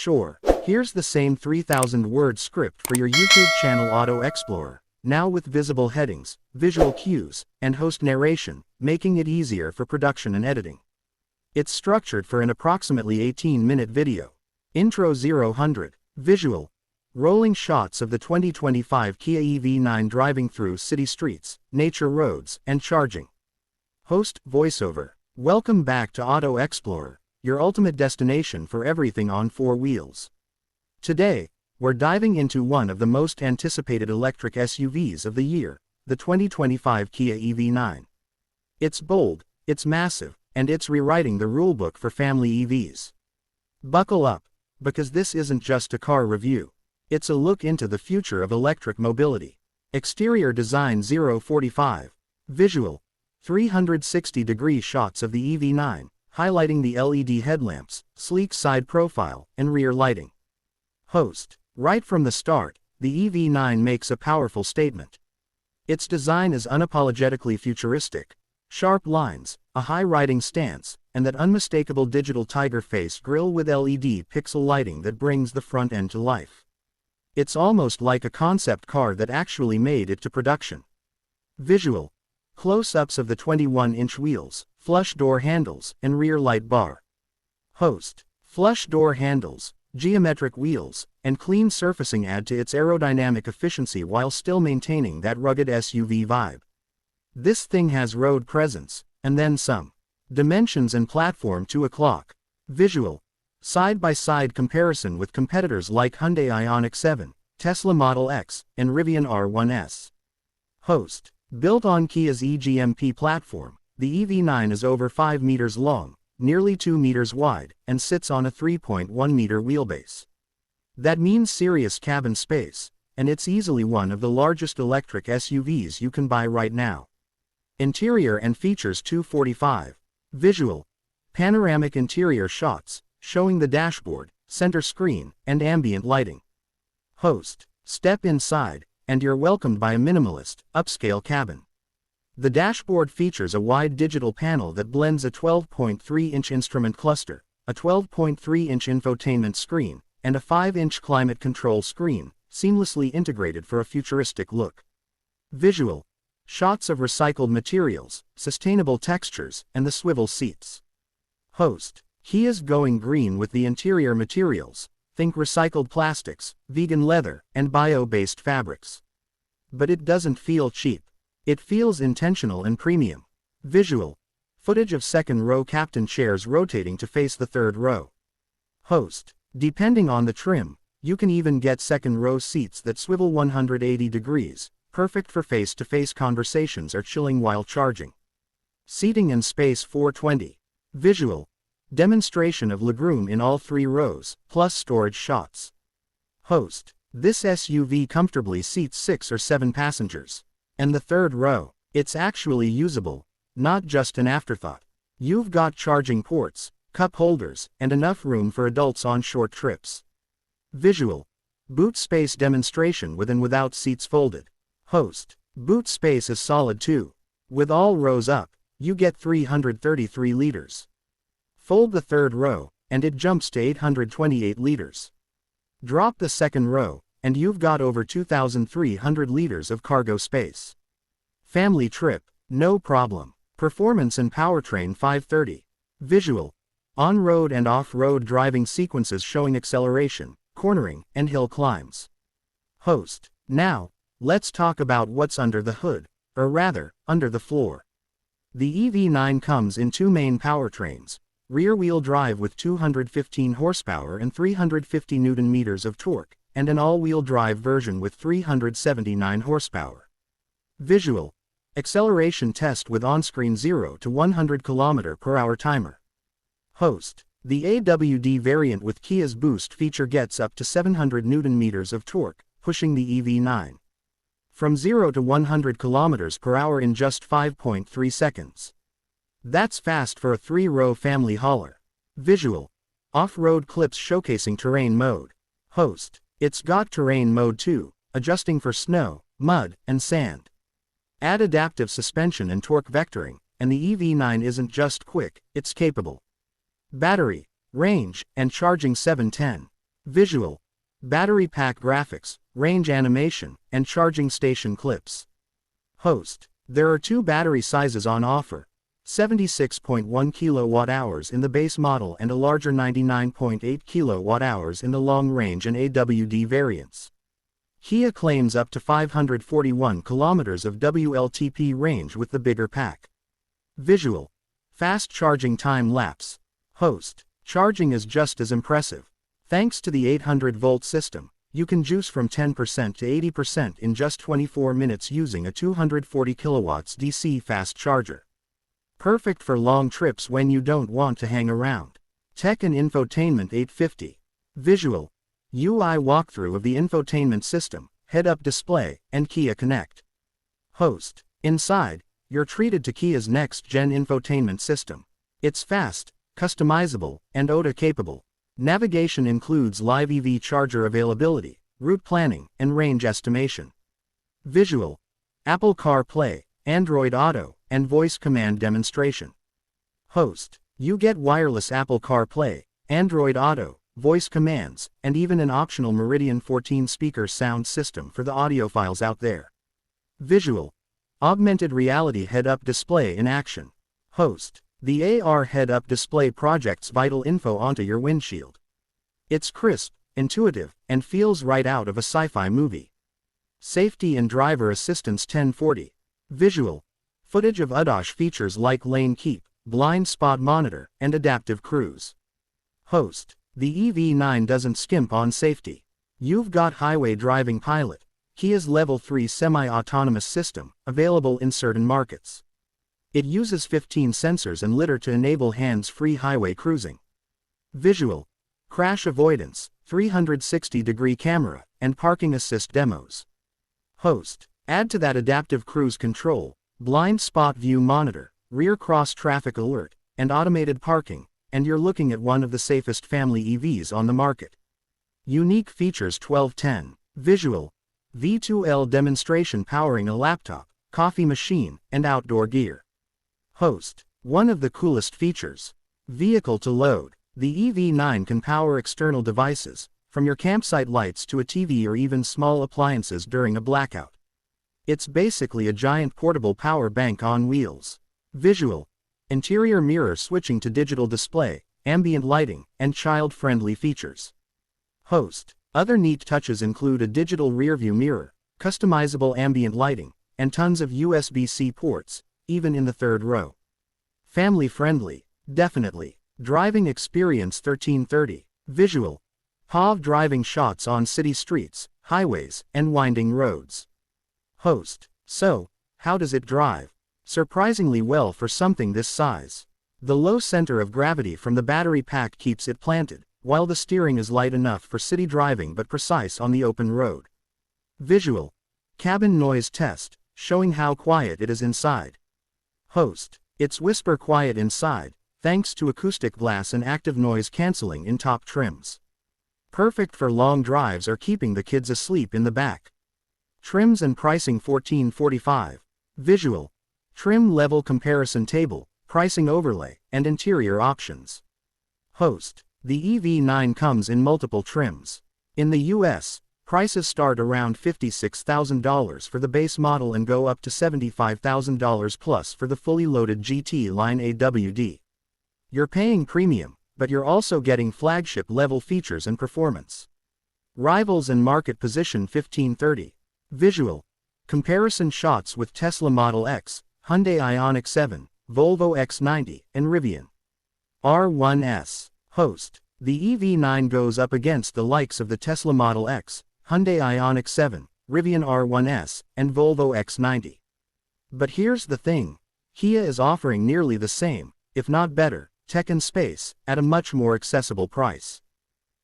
Sure, here's the same 3,000-word script for your YouTube channel Auto Explorer, now with visible headings, visual cues, and host narration, making it easier for production and editing. It's structured for an approximately 18-minute video. Intro 0-100. Visual. Rolling shots of the 2025 Kia EV9 driving through city streets, nature roads, and charging. Host, voiceover. Welcome back to Auto Explorer, your ultimate destination for everything on four wheels. Today, we're diving into one of the most anticipated electric SUVs of the year, the 2025 Kia EV9. It's bold, it's massive, and it's rewriting the rulebook for family EVs. Buckle up, because this isn't just a car review. It's a look into the future of electric mobility. Exterior design 045. Visual. 360-degree shots of the EV9, highlighting the LED headlamps, sleek side profile, and rear lighting. Host. Right from the start, the EV9 makes a powerful statement. Its design is unapologetically futuristic. Sharp lines, a high-riding stance, and that unmistakable digital tiger face grille with LED pixel lighting that brings the front end to life. It's almost like a concept car that actually made it to production. Visual. Close-ups of the 21-inch wheels, flush door handles, and rear light bar. Host. Flush door handles, geometric wheels, and clean surfacing add to its aerodynamic efficiency while still maintaining that rugged SUV vibe. This thing has road presence, and then some. Dimensions and platform 2 o'clock. Visual. Side-by-side comparison with competitors like Hyundai Ioniq 7, Tesla Model X, and Rivian R1S. Host. Built on Kia's eGMP platform, the EV9 is over 5 meters long, nearly 2 meters wide, and sits on a 3.1-meter wheelbase. That means serious cabin space, and it's easily one of the largest electric SUVs you can buy right now. Interior and features 245. Visual. Panoramic interior shots, showing the dashboard, center screen, and ambient lighting. Host. Step inside, and you're welcomed by a minimalist, upscale cabin. The dashboard features a wide digital panel that blends a 12.3-inch instrument cluster, a 12.3-inch infotainment screen, and a 5-inch climate control screen, seamlessly integrated for a futuristic look. Visual. Shots of recycled materials, sustainable textures, and the swivel seats. Host. Kia's going green with the interior materials. Think recycled plastics, vegan leather, and bio-based fabrics. But it doesn't feel cheap. It feels intentional and premium. Visual. Footage of second-row captain chairs rotating to face the third row. Host. Depending on the trim, you can even get second-row seats that swivel 180 degrees, perfect for face-to-face conversations or chilling while charging. Seating and space 420. Visual. Demonstration of legroom in all 3 rows, plus storage shots. Host. This SUV comfortably seats 6 or 7 passengers. And the third row, it's actually usable, not just an afterthought. You've got charging ports, cup holders, and enough room for adults on short trips. Visual. Boot space demonstration with and without seats folded. Host. Boot space is solid too. With all rows up, you get 333 liters. Fold the third row, and it jumps to 828 liters. Drop the second row, and you've got over 2,300 liters of cargo space. Family trip, no problem. Performance and powertrain 530. Visual. On-road and off-road driving sequences showing acceleration, cornering, and hill climbs. Host. Now, let's talk about what's under the hood, or rather, under the floor. The EV9 comes in 2 main powertrains. Rear-wheel drive with 215 horsepower and 350 Nm of torque, and an all-wheel drive version with 379 horsepower. Visual. Acceleration test with on-screen 0 to 100 km/h timer. Host. The AWD variant with Kia's Boost feature gets up to 700 Nm of torque, pushing the EV9 from 0 to 100 km/h in just 5.3 seconds. That's fast for a 3-row family hauler. Visual. Off-road clips showcasing terrain mode. Host. It's got terrain mode too, adjusting for snow, mud, and sand. Add adaptive suspension and torque vectoring, and the EV9 isn't just quick, it's capable. Battery, range, and charging 710. Visual. Battery pack graphics, range animation, and charging station clips. Host. There are two battery sizes on offer. 76.1 kilowatt-hours in the base model and a larger 99.8 kilowatt-hours in the long-range and AWD variants. Kia claims up to 541 kilometers of WLTP range with the bigger pack. Visual. Fast charging time lapse. Host. Charging is just as impressive. Thanks to the 800-volt system, you can juice from 10% to 80% in just 24 minutes using a 240 kilowatts DC fast charger. Perfect for long trips when you don't want to hang around. Tech and Infotainment 850. Visual. UI walkthrough of the infotainment system, head-up display, and Kia Connect. Host. Inside, you're treated to Kia's next-gen infotainment system. It's fast, customizable, and OTA-capable. Navigation includes live EV charger availability, route planning, and range estimation. Visual. Apple CarPlay, Android Auto, and voice command demonstration. Host. You get wireless Apple CarPlay, Android Auto, voice commands, and even an optional Meridian 14 speaker sound system for the audiophiles out there. Visual. Augmented reality head-up display in action. Host. The AR head-up display projects vital info onto your windshield. It's crisp, intuitive, and feels right out of a sci-fi movie. Safety and driver assistance 1040. Visual. Footage of ADAS features like lane keep, blind spot monitor, and adaptive cruise. Host. The EV9 doesn't skimp on safety. You've got highway driving pilot, Kia's Level 3 semi-autonomous system, available in certain markets. It uses 15 sensors and lidar to enable hands-free highway cruising. Visual. Crash avoidance, 360-degree camera, and parking assist demos. Host. Add to that adaptive cruise control, blind spot view monitor, rear cross traffic alert, and automated parking, and you're looking at one of the safest family EVs on the market. Unique features 1210. Visual. V2L demonstration powering a laptop, coffee machine, and outdoor gear. Host. One of the coolest features. Vehicle to load. The EV9 can power external devices, from your campsite lights to a TV or even small appliances during a blackout. It's basically a giant portable power bank on wheels. Visual. Interior mirror switching to digital display, ambient lighting, and child-friendly features. Host. Other neat touches include a digital rearview mirror, customizable ambient lighting, and tons of USB-C ports, even in the third row. Family-friendly. Definitely. Driving experience 1330. Visual. POV driving shots on city streets, highways, and winding roads. Host. So, how does it drive? Surprisingly well for something this size. The low center of gravity from the battery pack keeps it planted, while the steering is light enough for city driving but precise on the open road. Visual. Cabin noise test, showing how quiet it is inside. Host. It's whisper quiet inside, thanks to acoustic glass and active noise cancelling in top trims. Perfect for long drives or keeping the kids asleep in the back. Trims and pricing 1445. Visual. Trim level comparison table, pricing overlay, and interior options. Host. The EV9 comes in multiple trims. In the US, prices start around $56,000 for the base model and go up to $75,000 plus for the fully loaded GT line AWD. You're paying premium, but you're also getting flagship level features and performance. Rivals and market position 1530. Visual. Comparison shots with Tesla Model X, Hyundai Ioniq 7, Volvo X90, and Rivian R1S. Host. The EV9 goes up against the likes of the Tesla Model X, Hyundai Ioniq 7, Rivian R1S, and Volvo X90. But here's the thing. Kia is offering nearly the same, if not better, tech and space, at a much more accessible price.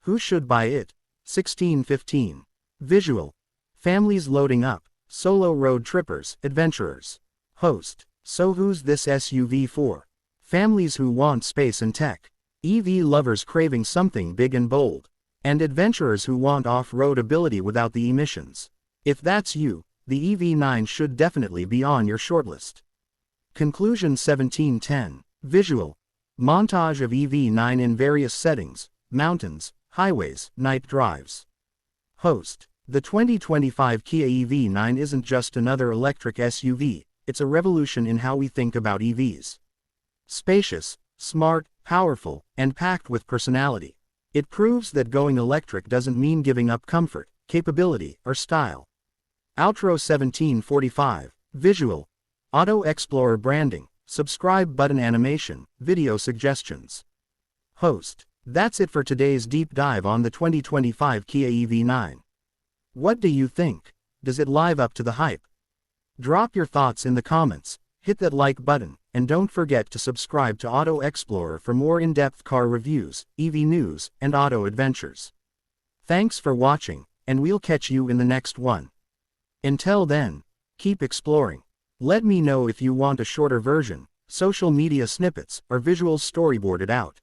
Who should buy it? 1615. Visual. Families loading up, solo road trippers, adventurers. Host. So who's this SUV for? Families who want space and tech. EV lovers craving something big and bold. And adventurers who want off-road ability without the emissions. If that's you, the EV9 should definitely be on your shortlist. Conclusion 1710. Visual. Montage of EV9 in various settings, mountains, highways, night drives. Host. The 2025 Kia EV9 isn't just another electric SUV, it's a revolution in how we think about EVs. Spacious, smart, powerful, and packed with personality. It proves that going electric doesn't mean giving up comfort, capability, or style. Outro 1745. Visual. Auto Explorer branding. Subscribe button animation. Video suggestions. Host. That's it for today's deep dive on the 2025 Kia EV9. What do you think? Does it live up to the hype? Drop your thoughts in the comments, hit that like button, and don't forget to subscribe to Auto Explorer for more in-depth car reviews, EV news, and auto adventures. Thanks for watching, and we'll catch you in the next one. Until then, keep exploring. Let me know if you want a shorter version, social media snippets, or visuals storyboarded out.